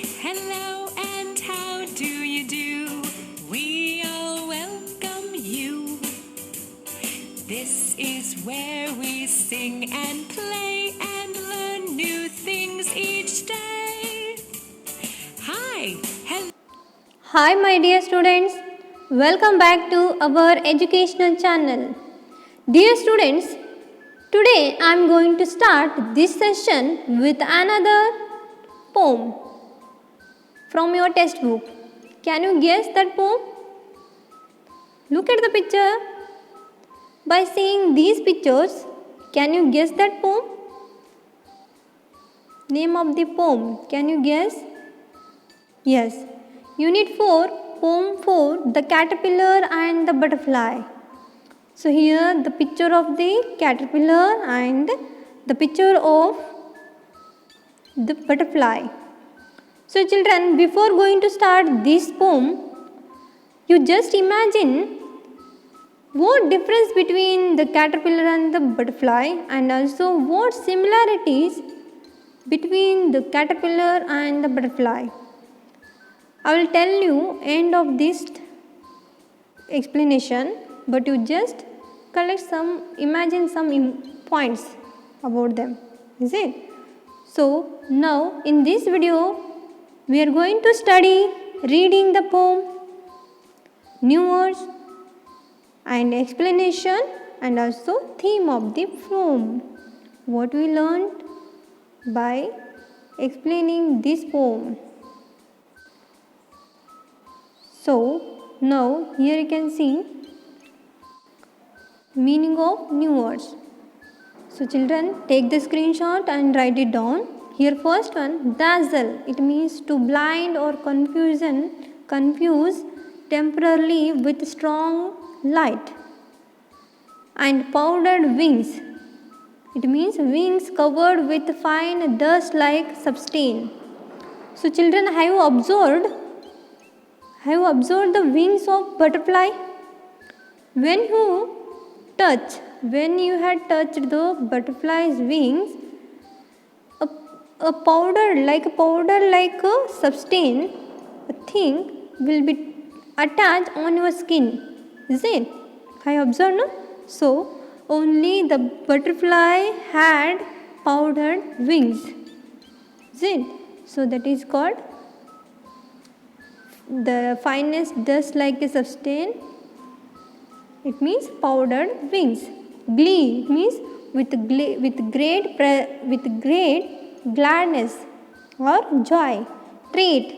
Hello and how do you do? We all welcome you. This is where we sing and play and learn new things each day. Hi, hello. Hi my dear students, welcome back to our educational channel. Dear students, today I am going to start this session with another poem from your textbook. Can you guess that poem? Look at the picture. By seeing these pictures, can you guess that poem? Name of the poem, can you guess? Yes, Unit 4, Poem 4, The Caterpillar and the Butterfly. So here the picture of the caterpillar and the picture of the butterfly. So children, before going to start this poem, you just imagine what difference between the caterpillar and the butterfly, and also what similarities between the caterpillar and the butterfly. I will tell you end of this explanation, but you just imagine some points about them, is it? So now in this video we are going to study reading the poem, new words and explanation, and also theme of the poem. What we learned by explaining this poem. So now here you can see meaning of new words. So children, take the screenshot and write it down. Here first one, dazzle. It means to blind or confuse temporarily with strong light. And powdered wings. It means wings covered with fine dust like substance. So children, have you observed the wings of butterfly? When you had touched the butterfly's wings, a powder like a substance, a thing will be attached on your skin. Is it? I observed, no? So only the butterfly had powdered wings. Is it? So that is called the finest dust like a substance. It means powdered wings. Glee means with great gladness or joy. Treat,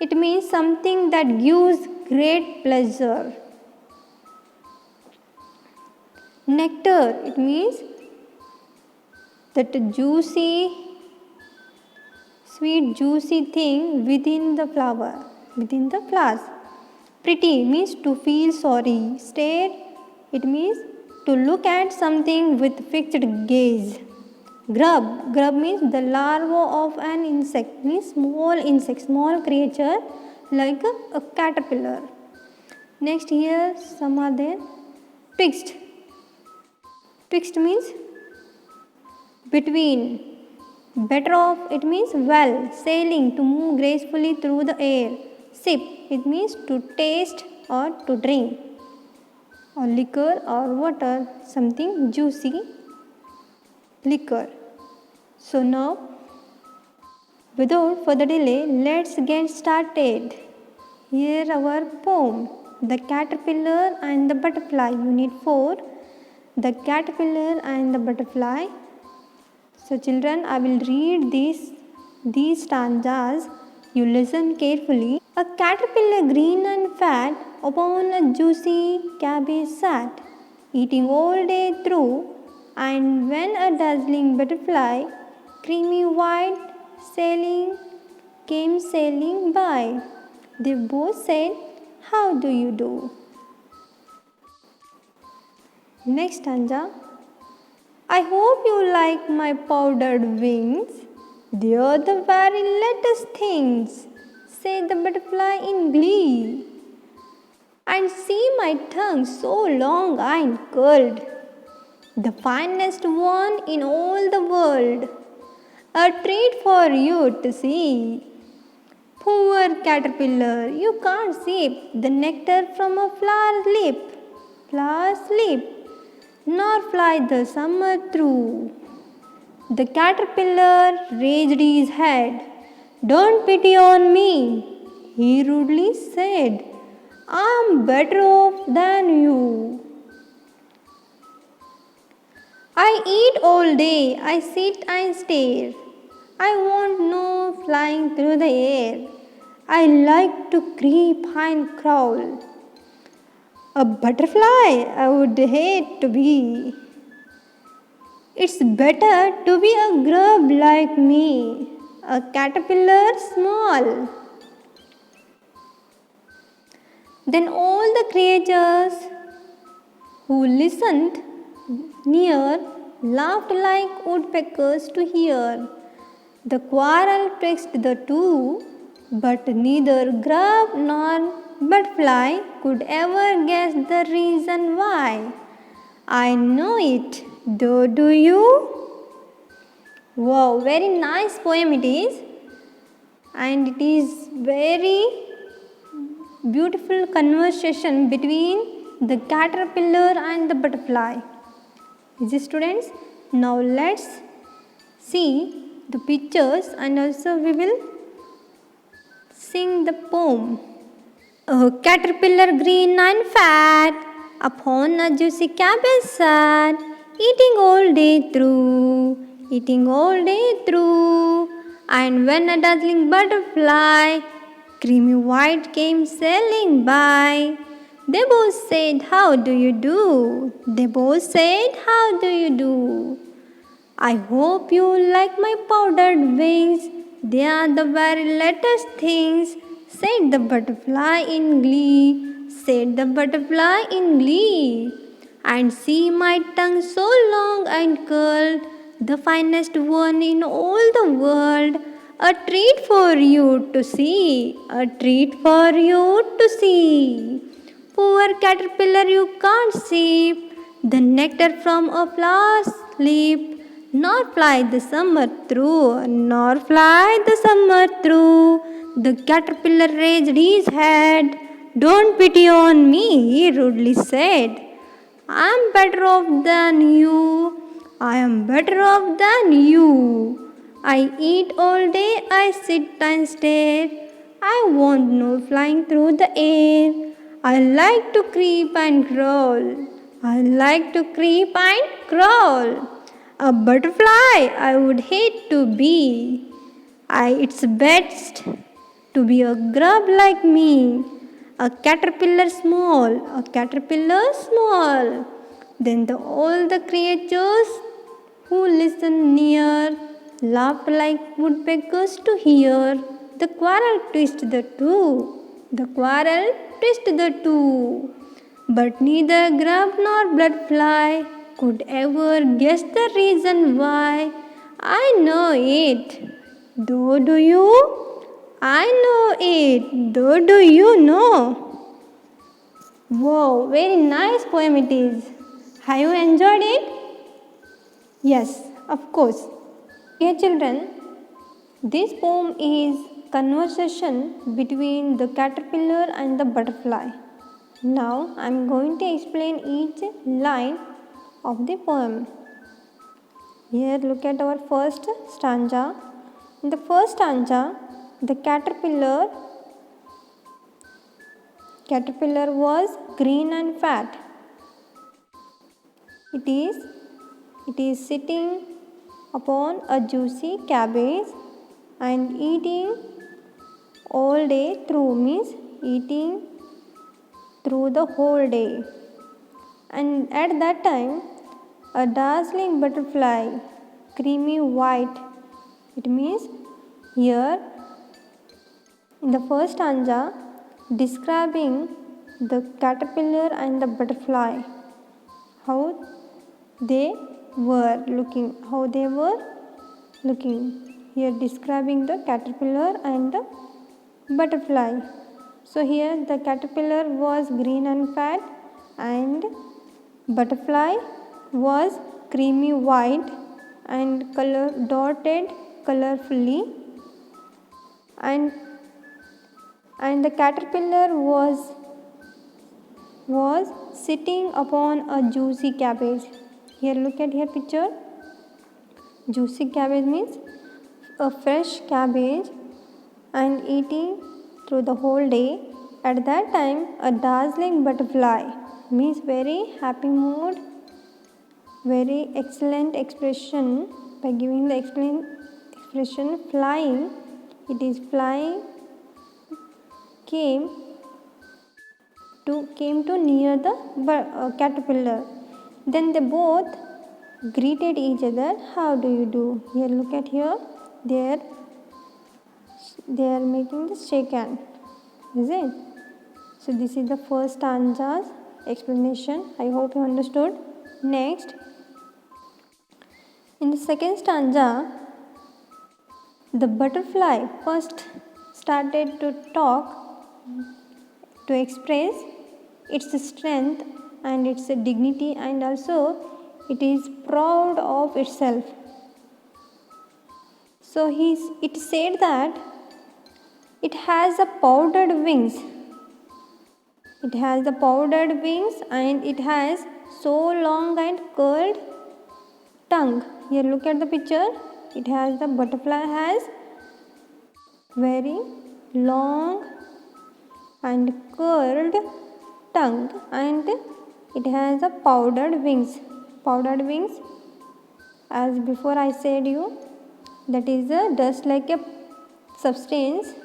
it means something that gives great pleasure. Nectar, it means that sweet juicy thing within the flowers. Pretty means to feel sorry. Stare, it means to look at something with fixed gaze. Grub means the larva of an insect, means small creature like a caterpillar. Next here some are there. Twixt means between. Better off, it means well. Sailing, to move gracefully through the air. Sip, it means to taste or to drink. Or liquor or water, something juicy. Liquor. So now, without further delay, let's get started. Here our poem, The Caterpillar and the Butterfly, Unit 4, The Caterpillar and the Butterfly. So children, I will read these stanzas. You listen carefully. A caterpillar green and fat upon a juicy cabbage sat, eating all day through, and when a dazzling butterfly, creamy white, came sailing by, they both said, "How do you do?" Next stanza. I hope you like my powdered wings. They are the very latest things, said the butterfly in glee. And see my tongue so long and curled, the finest one in all the world. A treat for you to see. Poor caterpillar, you can't sip the nectar from a flower's lip, nor fly the summer through. The caterpillar raised his head. Don't pity on me, he rudely said. I'm better off than you. I eat all day, I sit and stare. I want no flying through the air. I like to creep and crawl. A butterfly I would hate to be. It's better to be a grub like me, a caterpillar small. Then all the creatures who listened near laughed like woodpeckers to hear the quarrel twixt the two, but neither grub nor butterfly could ever guess the reason why. I know it, though do you? Wow, very nice poem it is, and it is very beautiful conversation between the caterpillar and the butterfly. Is it, students? Now let's see the pictures and also we will sing the poem. A caterpillar green and fat upon a juicy cabbage sat, eating all day through, eating all day through. And when a dazzling butterfly, creamy white, came sailing by, they both said, "How do you do?" They both said, "How do you do?" I hope you like my powdered wings. They are the very latest things, said the butterfly in glee, said the butterfly in glee. And see my tongue so long and curled, the finest one in all the world. A treat for you to see, a treat for you to see. Poor caterpillar, you can't sip the nectar from a flower's lip, nor fly the summer through, nor fly the summer through. The caterpillar raised his head. Don't pity on me, he rudely said. I am better off than you. I am better off than you. I eat all day, I sit and stare. I want no flying through the air. I like to creep and crawl. I like to creep and crawl. A butterfly I would hate to be. It's best to be a grub like me. A caterpillar small, a caterpillar small. Then all the creatures who listened near laughed like woodpeckers to hear the quarrel twist the two, the quarrel twist the two. But neither grub nor butterfly could ever guess the reason why. I know it, though do you? I know it, though do you know? Wow, very nice poem it is. Have you enjoyed it? Yes, of course. Dear children, this poem is conversation between the caterpillar and the butterfly. Now I am going to explain each line of the poem. Here look at our first stanza. In the first stanza, the caterpillar was green and fat. It is sitting upon a juicy cabbage and eating all day through, means eating through the whole day. And at that time, a dazzling butterfly, creamy white, it means here in the first stanza describing the caterpillar and the butterfly, how they were looking, here describing the caterpillar and the butterfly. So here the caterpillar was green and fat and butterfly was creamy white and dotted colorfully, and and the caterpillar was sitting upon a juicy cabbage. Here, look at here picture. Juicy cabbage means a fresh cabbage and eating through the whole day. At that time, a dazzling butterfly means very happy mood, very excellent expression. By giving the excellent expression flying, it is flying, came to near the caterpillar. Then they both greeted each other. How do you do? Here, look at here. They are making the shake hand. Is it? So this is the first stanza's explanation. I hope you understood. Next, in the second stanza, the butterfly first started to talk, to express its strength and its dignity, and also it is proud of itself. So it said that it has a powdered wings. It has the powdered wings and it has so long and curled tongue. Here, look at the picture. It has the butterfly has very long and curled tongue and it has a powdered wings. Powdered wings, as before I said you, that is a dust like a substance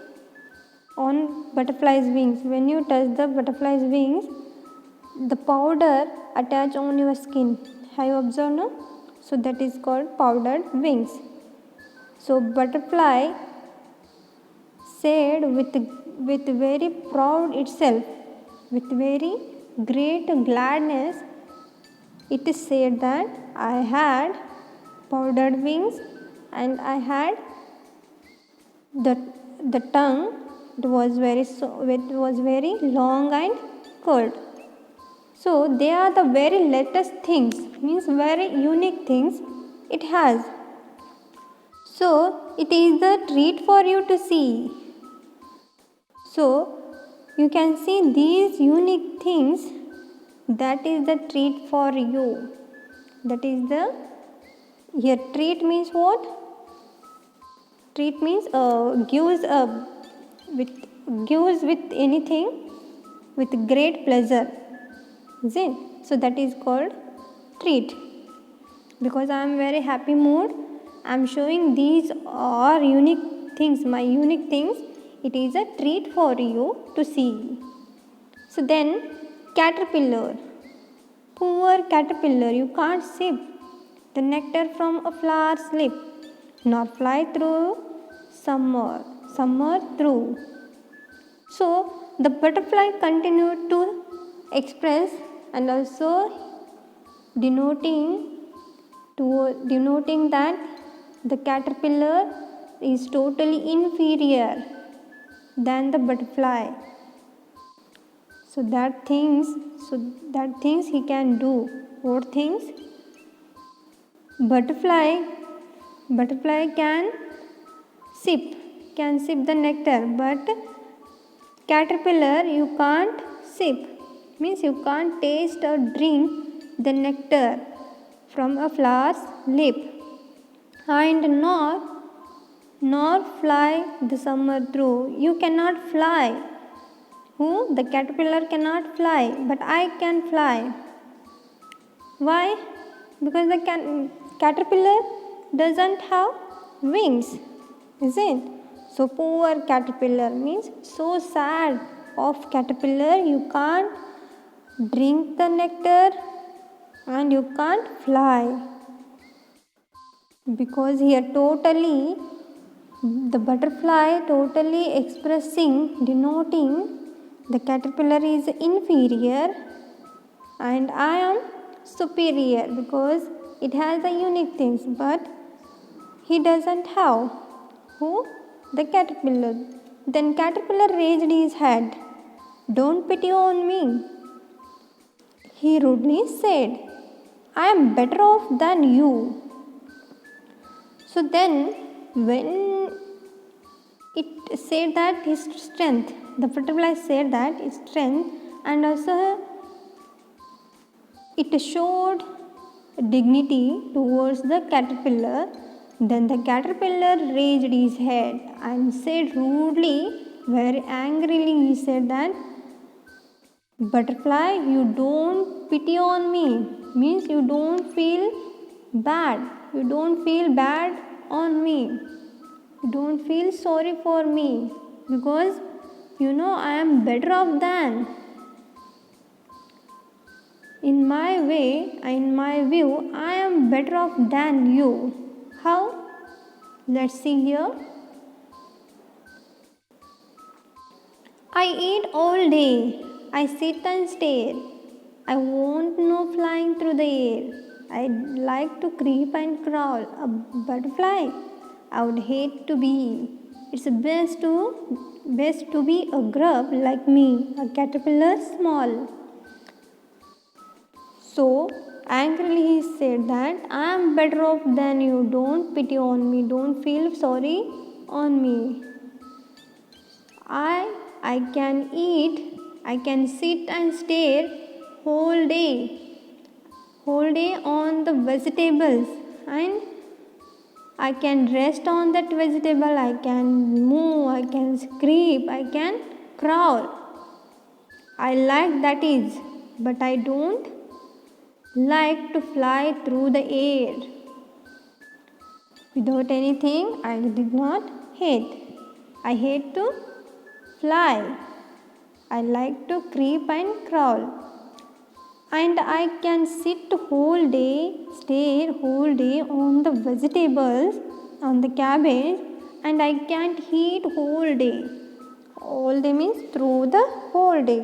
on butterfly's wings. When you touch the butterfly's wings, the powder attach on your skin. Have you observed now? So that is called powdered wings. So butterfly said with very proud itself, with very great gladness, it is said that I had powdered wings and I had the tongue. It was very long and curled. So they are the very latest things, means very unique things it has. So it is the treat for you to see. So you can see these unique things. That is the treat for you. That is the, here treat means what? Treat means gives with anything with great pleasure. Is it? So that is called treat. Because I am very happy mood, I am showing these are unique things, my unique things. It is a treat for you to see. So then, caterpillar. Poor caterpillar, you can't sip the nectar from a flower's lip, nor fly through summer through. So the butterfly continued to express and also denoting that the caterpillar is totally inferior than the butterfly. So that things he can do. What things? Butterfly can sip the nectar, but caterpillar you can't sip, means you can't taste or drink the nectar from a flower's lip, and nor fly the summer through. You cannot fly. Who? The caterpillar cannot fly, but I can fly. Why? Because the caterpillar doesn't have wings, is it? So poor caterpillar, means so sad of caterpillar, you can't drink the nectar and you can't fly. Because here totally the butterfly totally expressing, denoting the caterpillar is inferior and I am superior, because it has the unique things, but he doesn't have. Who? The caterpillar. Then caterpillar raised his head. Don't pity on me, he rudely said. I am better off than you. So then when it said that his strength, the butterfly said that his strength, and also it showed dignity towards the caterpillar. Then the caterpillar raised his head and said rudely, very angrily, he said that, "Butterfly, you don't pity on me." Means you don't feel bad. You don't feel bad on me. You don't feel sorry for me because you know I am better off than. In my way, in my view, I am better off than you. How? Let's see here. I eat all day. I sit and stare. I want no flying through the air. I like to creep and crawl. A butterfly I would hate to be. It's best to be a grub like me, a caterpillar small. So angrily he said that I am better off than you. Don't pity on me. Don't feel sorry on me. I can eat. I can sit and stare whole day on the vegetables, and I can rest on that vegetable. I can move. I can creep. I can crawl. I like that is, but I don't like to fly through the air. Without anything, I did not hate. I hate to fly. I like to creep and crawl. And I can sit whole day, stare whole day on the vegetables, on the cabbage, and I can't eat whole day. All day means through the whole day.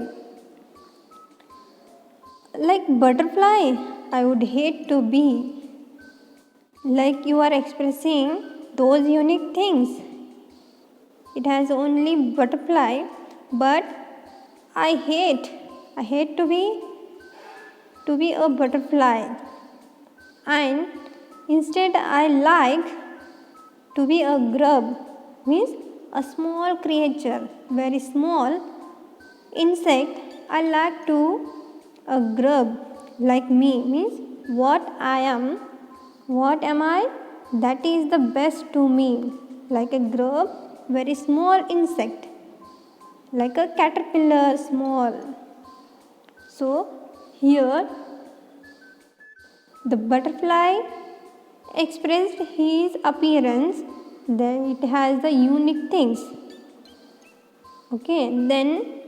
Like butterfly, I would hate to be. Like you are expressing those unique things. It has only butterfly, but I hate to be a butterfly, and instead I like to be a grub, means a small creature, very small insect. I like to a grub like me, means what am I, that is the best to me, like a grub, very small insect, like a caterpillar small. So here the butterfly expressed his appearance, then it has the unique things. Okay, then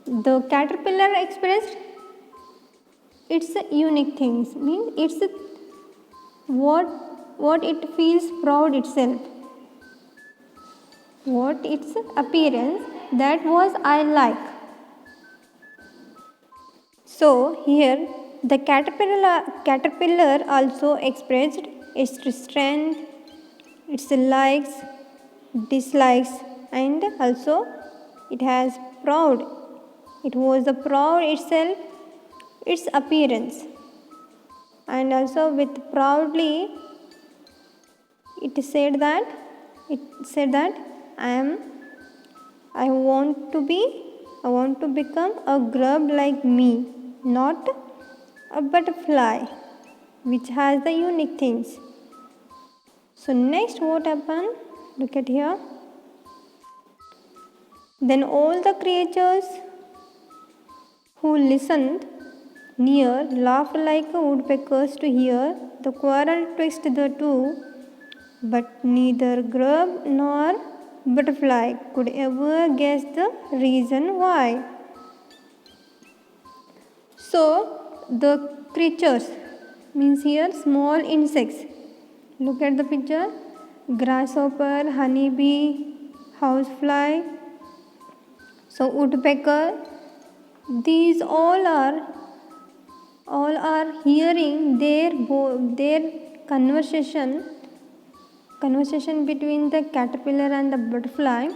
the caterpillar expressed its unique things, means it's what it feels proud itself, what its appearance, that was I like. So here the caterpillar also expressed its strength, its likes, dislikes, and also it has proud. It was the proud itself, its appearance, and also with proudly it said that I want to become a grub like me, not a butterfly which has the unique things. So next what happened? Look at here. Then all the creatures who listened near laughed like woodpeckers to hear the quarrel twixt the two, but neither grub nor butterfly could ever guess the reason why. So the creatures means here small insects. Look at the picture. Grasshopper, honeybee, housefly, so woodpecker. These all are hearing their conversation between the caterpillar and the butterfly.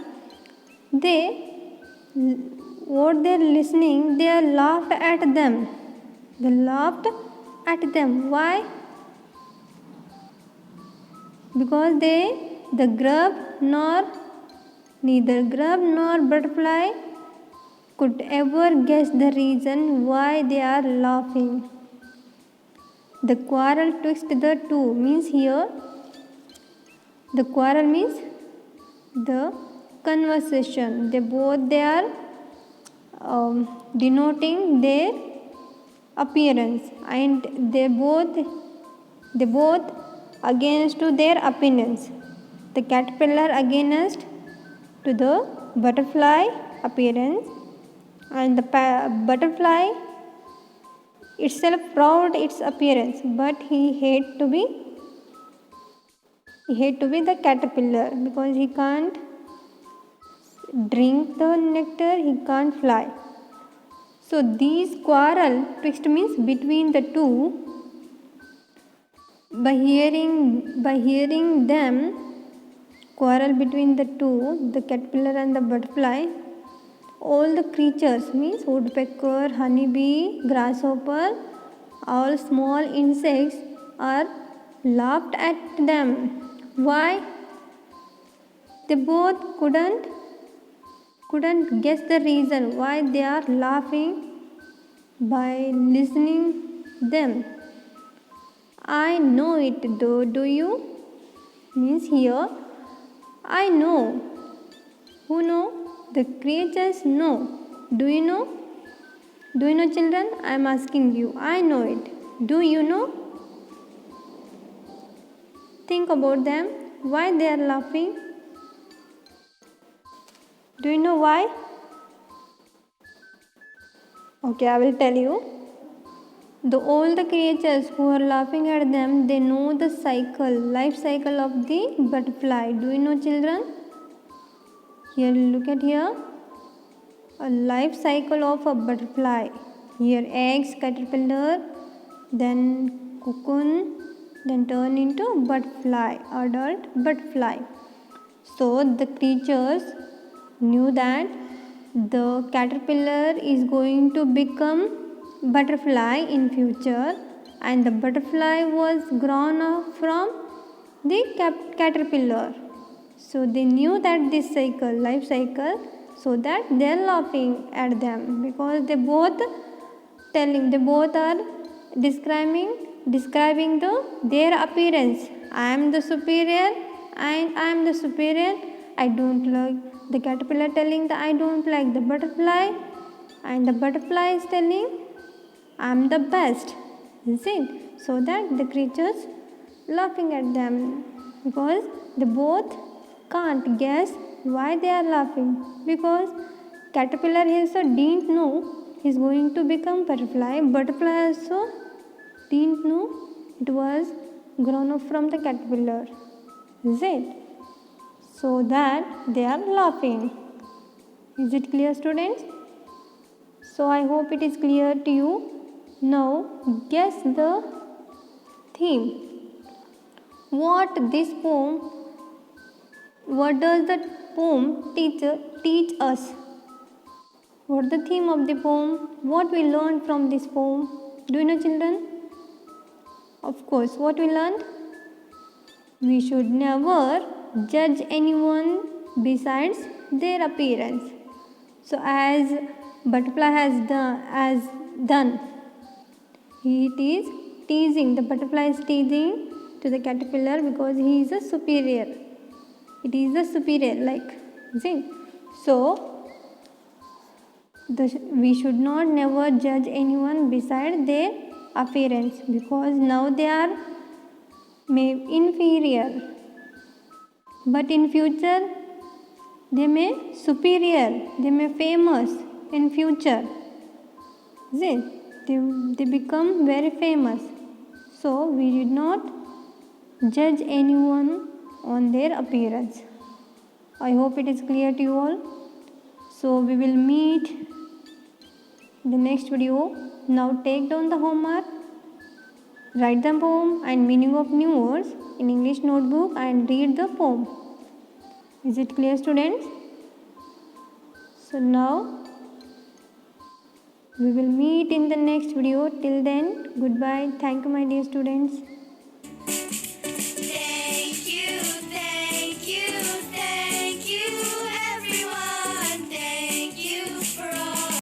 What they're listening, they laughed at them. They laughed at them. Why? Because the grub nor Neither grub nor butterfly could ever guess the reason why they are laughing. The quarrel twixt the two means here the quarrel means the conversation. They are denoting their appearance, and they both against to their opinions. The caterpillar against to the butterfly appearance, and the butterfly itself proud its appearance, but he hate to be the caterpillar because he can't drink the nectar, he can't fly. So these quarrel twixt means between the two. By hearing them quarrel between the two, the caterpillar and the butterfly, all the creatures means woodpecker, honeybee, grasshopper, all small insects are laughed at them. Why? They both couldn't guess the reason why they are laughing by listening them. I know it though, do you? Means here, I know. Who know? The creatures know. Do you know? Do you know, children? I am asking you. I know it. Do you know? Think about them. Why they are laughing? Do you know why? Okay, I will tell you. All the creatures who are laughing at them, they know the life cycle of the butterfly. Do you know, children? Here, look at here. A life cycle of a butterfly. Here, eggs, caterpillar, then cocoon, then turn into butterfly, adult butterfly. So the creatures knew that the caterpillar is going to become butterfly in future, and the butterfly was grown up from the caterpillar. So they knew that this life cycle, so that they are laughing at them because they both are describing their appearance. I am the superior and I am the superior. I don't like the caterpillar telling that I don't like the butterfly, and the butterfly is telling I am the best. Is it? So that the creatures laughing at them because they both can't guess why they are laughing, because caterpillar also didn't know is going to become butterfly. Butterfly also didn't know it was grown up from the caterpillar. Is it? So that they are laughing. Is it clear, students? So I hope it is clear to you. Now guess the theme. What does the poem teach us? What the theme of the poem? What we learned from this poem? Do you know, children? Of course, what we learned? We should never judge anyone besides their appearance. So as butterfly has done, it is teasing. The butterfly is teasing to the caterpillar because he is a superior. It is a superior, like, see. So we should not never judge anyone beside their appearance, because now they are inferior, but in future they may superior, they may famous in future. See, they become very famous. So we did not judge anyone on their appearance. I hope it is clear to you all. So we will meet in the next video. Now take down the homework, write the poem and meaning of new words in English notebook and read the poem. Is it clear, students? So now we will meet in the next video. Till then, goodbye. Thank you, my dear students.